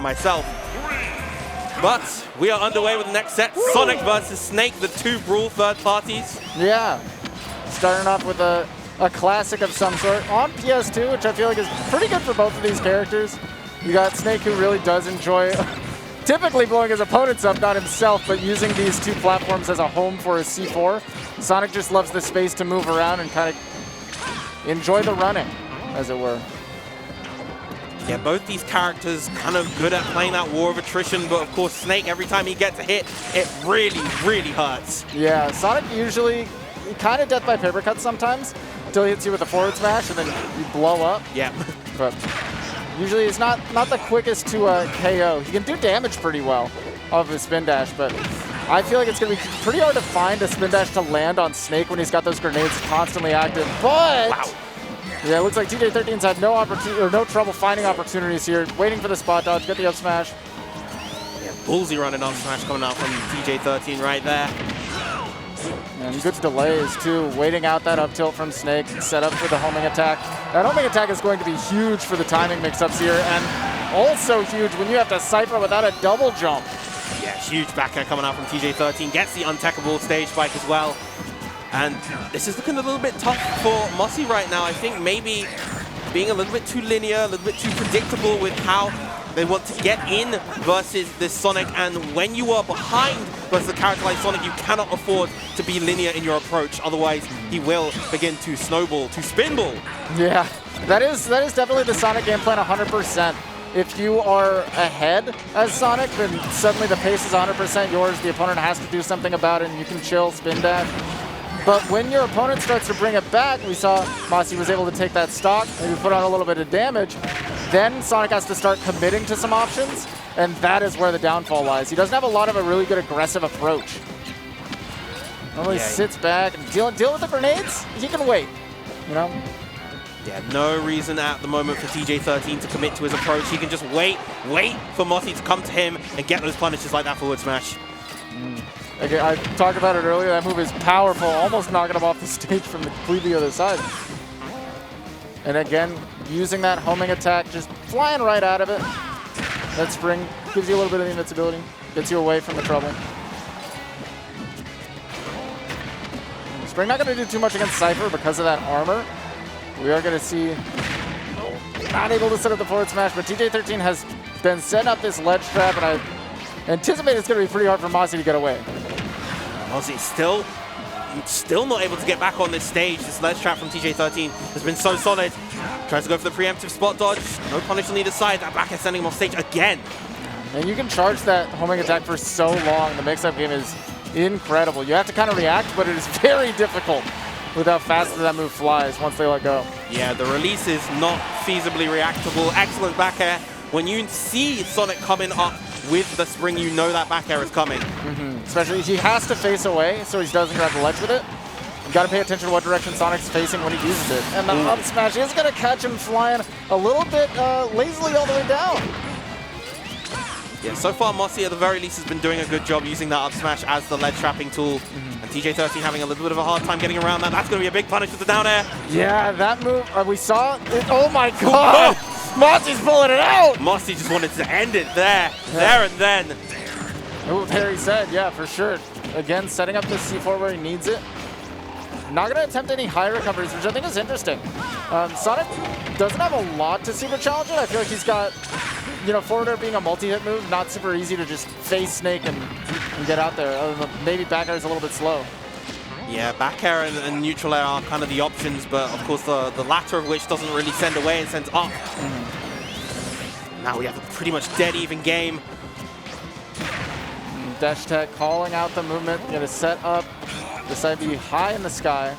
myself. But we are underway with the next set. Sonic versus Snake, the two Brawl third parties. Yeah. Starting off with a classic of some sort on PS2, which I feel like is pretty good for both of these characters. You got Snake, who really does enjoy typically blowing his opponents up, not himself, but using these two platforms as a home for his C4. Sonic just loves the space to move around and kind of enjoy the running, as it were. Yeah, both these characters kind of good at playing that war of attrition, but of course Snake, every time he gets a hit, it really, really hurts. Yeah, Sonic usually kind of death by paper cuts sometimes, until he hits you with a forward smash and then you blow up. Yeah. But usually it's not the quickest to KO. He can do damage pretty well off of his spin dash, but I feel like it's going to be pretty hard to find a spin dash to land on Snake when he's got those grenades constantly active. But wow. Yeah, it looks like TJ13's had no trouble finding opportunities here, waiting for the spot dodge, get the up smash. Yeah, ballsy running up smash coming out from TJ13 right there. And good delays too, waiting out that up tilt from Snake, set up for the homing attack. That homing attack is going to be huge for the timing mix-ups here, and also huge when you have to cypher without a double jump. Yeah, huge back air coming out from TJ13, gets the untechable stage spike as well. And this is looking a little bit tough for Mossy right now. I think maybe being a little bit too linear, a little bit too predictable with how they want to get in versus this Sonic. And when you are behind versus a character like Sonic, you cannot afford to be linear in your approach. Otherwise, he will begin to snowball, to spinball. Yeah, that is definitely the Sonic game plan 100%. If you are ahead as Sonic, then suddenly the pace is 100% yours. The opponent has to do something about it, and you can chill, spin dash. But when your opponent starts to bring it back, we saw Mossy was able to take that stock, maybe put on a little bit of damage. Then Sonic has to start committing to some options, and that is where the downfall lies. He doesn't have a lot of a really good aggressive approach. Normally sits back and deal with the grenades. He can wait, you know? Yeah, no reason at the moment for TJ13 to commit to his approach. He can just wait for Mossy to come to him and get those punishes like that forward smash. Okay, I talked about it earlier. That move is powerful, almost knocking him off the stage from the completely other side. And again, using that homing attack, just flying right out of it. That spring gives you a little bit of invincibility, gets you away from the trouble. Spring not going to do too much against Cypher because of that armor. We are going to see not able to set up the forward smash, but TJ13 has been setting up this ledge trap, and I anticipate it's going to be pretty hard for Mossy to get away. Mossy still not able to get back on this stage. This ledge trap from TJ13 has been so solid. Tries to go for the preemptive spot dodge. No punish on either side. That back air sending him off stage again. And you can charge that homing attack for so long. The mix-up game is incredible. You have to kind of react, but it is very difficult with how fast that move flies once they let go. Yeah, the release is not feasibly reactable. Excellent back air. When you see Sonic coming up with the spring, you know that back air is coming. Especially he has to face away so he doesn't grab the ledge with it. You got to pay attention to what direction Sonic's facing when he uses it. And the up smash is going to catch him flying a little bit lazily all the way down. Yeah, so far Mossy at the very least has been doing a good job using that up smash as the ledge trapping tool. And TJ13 having a little bit of a hard time getting around that. That's going to be a big punish with the down air. Yeah, that move, we saw it. Oh my god! Mossy's pulling it out! Mossy just wanted to end it there and then. Oh, there he said, yeah, for sure. Again, setting up this C4 where he needs it. Not going to attempt any high recoveries, which I think is interesting. Sonic doesn't have a lot to super challenge it. I feel like he's got, forward air being a multi-hit move, not super easy to just face Snake and get out there. Maybe back air is a little bit slow. Yeah, back air and neutral air are kind of the options, but of course the latter of which doesn't really send away and sends up. Now we have a pretty much dead even game. Dash Tech calling out the movement, going to set up the side B high in the sky.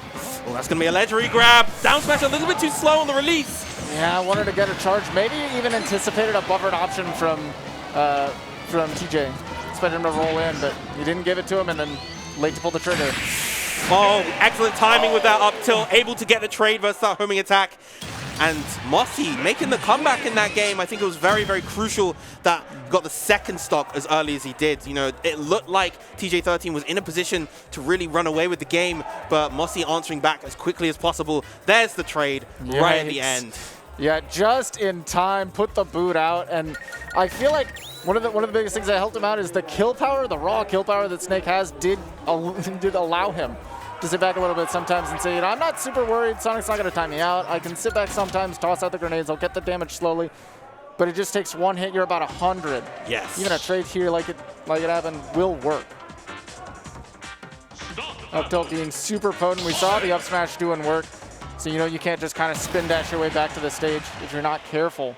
Oh, that's going to be a ledge re-grab. Down smash a little bit too slow on the release. Yeah, I wanted to get a charge. Maybe even anticipated a buffered option from TJ. Expected him to roll in, but he didn't give it to him and then late to pull the trigger. Oh, excellent timing with that up tilt. Able to get the trade versus that homing attack. And Mossy making the comeback in that game. I think it was very, very crucial that he got the second stock as early as he did. It looked like TJ13 was in a position to really run away with the game, but Mossy answering back as quickly as possible. There's the trade right at the end. Yeah, just in time, put the boot out, and I feel like one of the biggest things that helped him out is the kill power, the raw kill power that Snake has did allow him to sit back a little bit sometimes and say, you know, I'm not super worried, Sonic's not going to time me out. I can sit back sometimes, toss out the grenades, I'll get the damage slowly, but it just takes one hit, you're about 100. Yes. Even a trade here like it happened will work. Up tilt being super potent. We saw the up smash doing work. So, you know, you can't just kind of spin dash your way back to the stage if you're not careful.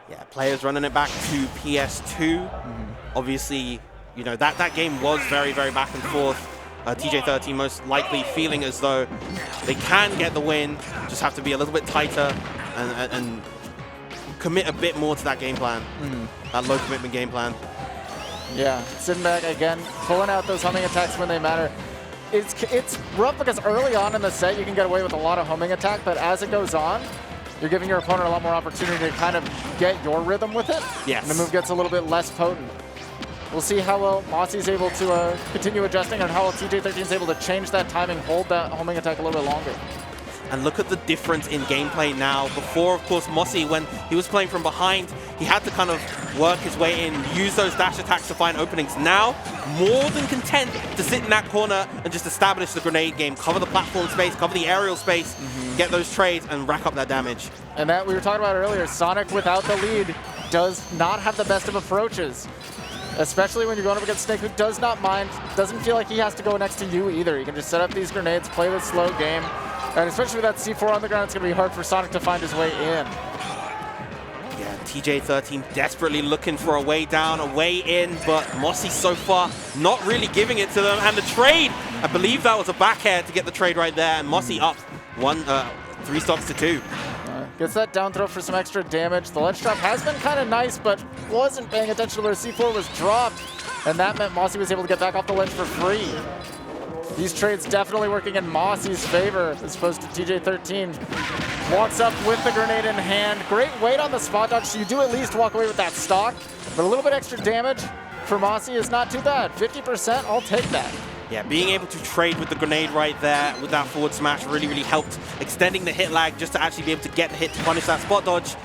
Yeah, players running it back to PS2. Obviously, you know, that game was very, very back and forth. TJ13 most likely feeling as though they can get the win, just have to be a little bit tighter and commit a bit more to that game plan, that low commitment game plan. Yeah, sitting back again, pulling out those homing attacks when they matter. It's rough because early on in the set you can get away with a lot of homing attack, but as it goes on, you're giving your opponent a lot more opportunity to kind of get your rhythm with it. Yes. And the move gets a little bit less potent. We'll see how well Mossy's able to continue adjusting and how well TJ13 is able to change that timing, hold that homing attack a little bit longer. And look at the difference in gameplay now. Before, of course, Mossy, when he was playing from behind, he had to kind of work his way in, use those dash attacks to find openings. Now, more than content to sit in that corner and just establish the grenade game, cover the platform space, cover the aerial space, get those trades, and rack up that damage. And that we were talking about earlier, Sonic without the lead does not have the best of approaches. Especially when you're going up against Snake, who does not mind, doesn't feel like he has to go next to you either. You can just set up these grenades, play the slow game. And especially with that C4 on the ground, it's going to be hard for Sonic to find his way in. Yeah, TJ13 desperately looking for a way down, a way in, but Mossy so far not really giving it to them. And the trade, I believe that was a back air to get the trade right there. And Mossy up 3 stocks to 2. Gets that down throw for some extra damage. The ledge drop has been kind of nice, but wasn't paying attention to where C4 was dropped. And that meant Mossy was able to get back off the ledge for free. These trades definitely working in Mossy's favor as opposed to TJ13. Walks up with the grenade in hand. Great weight on the spot dodge, so you do at least walk away with that stock. But a little bit extra damage for Mossy is not too bad. 50%, I'll take that. Yeah, being able to trade with the grenade right there with that forward smash really, really helped. Extending the hit lag just to actually be able to get the hit to punish that spot dodge.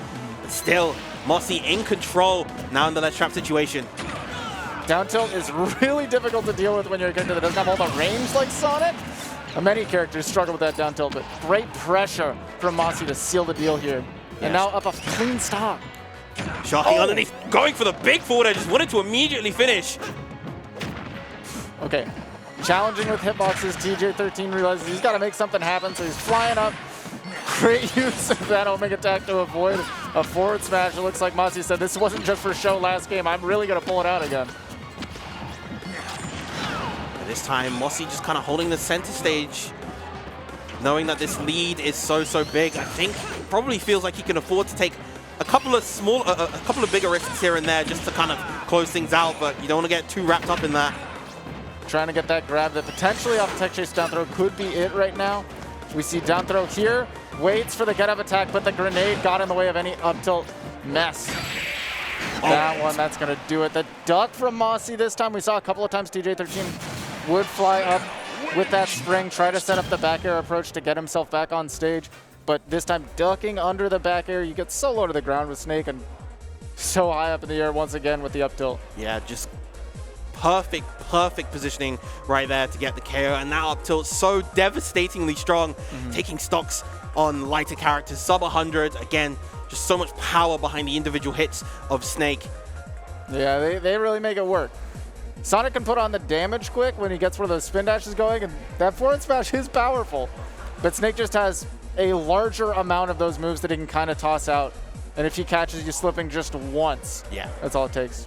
But still, Mossy in control now in the ledge trap situation. Down tilt is really difficult to deal with when you're a character that doesn't have all the range like Sonic. Many characters struggle with that down tilt, but great pressure from Mossy to seal the deal here. Yes. And now up a clean stock. Shocking underneath, going for the big forward. I just wanted to immediately finish. Okay, challenging with hitboxes. TJ13 realizes he's got to make something happen, so he's flying up. Great use of that homing attack to avoid a forward smash. It looks like Mossy said, this wasn't just for show last game. I'm really going to pull it out again. This time, Mossy just kind of holding the center stage, knowing that this lead is so big. I think probably feels like he can afford to take a couple of bigger risks here and there just to kind of close things out, but you don't want to get too wrapped up in that. Trying to get that grab that potentially off the tech chase down throw could be it right now. We see down throw here, waits for the get up attack, but the grenade got in the way of any up tilt mess. That one, that's going to do it. The duck from Mossy this time. We saw a couple of times TJ13 would fly up with that spring, try to set up the back air approach to get himself back on stage. But this time ducking under the back air, you get so low to the ground with Snake and so high up in the air once again with the up tilt. Yeah, just perfect positioning right there to get the KO. And now up tilt so devastatingly strong, taking stocks on lighter characters, sub 100. Again, just so much power behind the individual hits of Snake. Yeah, they really make it work. Sonic can put on the damage quick when he gets one of those spin dashes going, and that forward smash is powerful. But Snake just has a larger amount of those moves that he can kind of toss out. And if he catches you slipping just once, yeah, that's all it takes.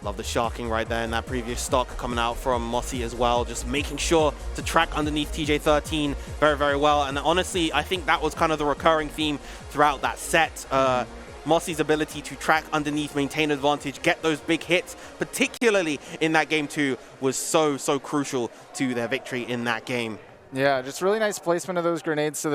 Love the sharking right there in that previous stock coming out from Mossy as well, just making sure to track underneath TJ13 very well. And honestly, I think that was kind of the recurring theme throughout that set. Mossy's ability to track underneath, maintain advantage, get those big hits, particularly in that game 2, was so crucial to their victory in that game. Yeah, just really nice placement of those grenades to the